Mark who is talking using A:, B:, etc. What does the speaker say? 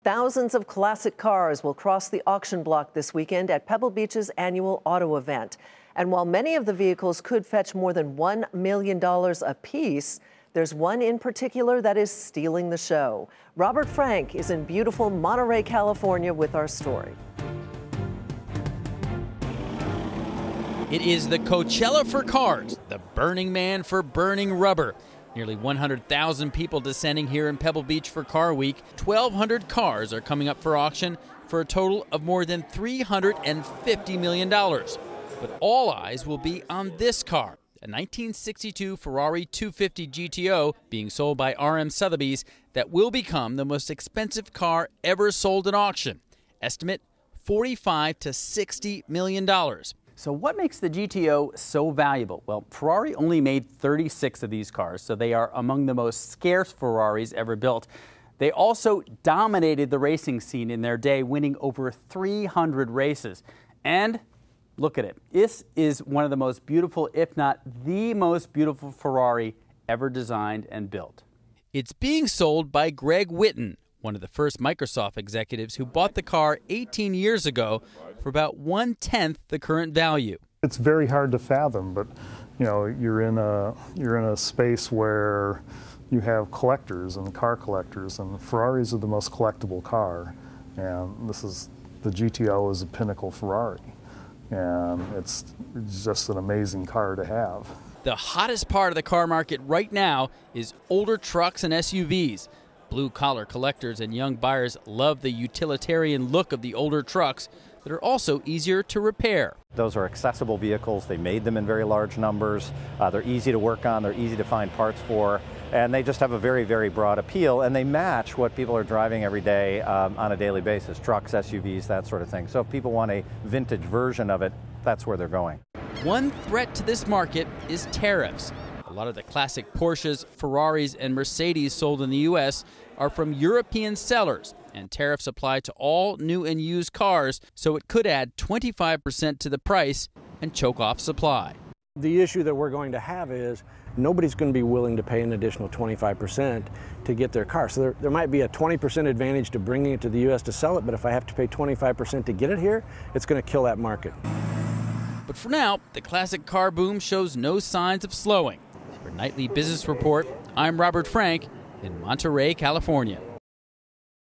A: Thousands of classic cars will cross the auction block this weekend at Pebble Beach's annual auto event. And while many of the vehicles could fetch more than $1 million apiece, there's one in particular that is stealing the show. Robert Frank is in beautiful Monterey, California with our story.
B: It is the Coachella for cars, the Burning Man for burning rubber. Nearly 100,000 people descending here in Pebble Beach for Car Week. 1,200 cars are coming up for auction for a total of more than $350 million. But all eyes will be on this car, a 1962 Ferrari 250 GTO being sold by RM Sotheby's that will become the most expensive car ever sold at auction. Estimate $45 to $60 million.
C: So what makes the GTO so valuable? Well, Ferrari only made 36 of these cars, so they are among the most scarce Ferraris ever built. They also dominated the racing scene in their day, winning over 300 races. And look at it. This is one of the most beautiful, if not the most beautiful Ferrari ever designed and built.
B: It's being sold by Greg Whitten, one of the first Microsoft executives who bought the car 18 years ago for about 1/10 the current value.
D: It's very hard to fathom, but you're in a space where you have collectors and car collectors, and Ferraris are the most collectible car, and the GTO is a pinnacle Ferrari, and it's just an amazing car to have.
B: The hottest part of the car market right now is older trucks and SUVs. Blue-collar collectors and young buyers love the utilitarian look of the older trucks that are also easier to repair.
E: Those are accessible vehicles. They made them in very large numbers. They're easy to work on. They're easy to find parts for. And they just have a very, very broad appeal. And they match what people are driving every day on a daily basis. Trucks, SUVs, that sort of thing. So if people want a vintage version of it, that's where they're going.
B: One threat to this market is tariffs. A lot of the classic Porsches, Ferraris, and Mercedes sold in the U.S. are from European sellers, and tariffs apply to all new and used cars, so it could add 25% to the price and choke off supply.
F: The issue that we're going to have is nobody's going to be willing to pay an additional 25% to get their car. So there might be a 20% advantage to bringing it to the U.S. to sell it, but if I have to pay 25% to get it here, it's going to kill that market.
B: But for now, the classic car boom shows no signs of slowing. For Nightly Business Report, I'm Robert Frank in Monterey, California.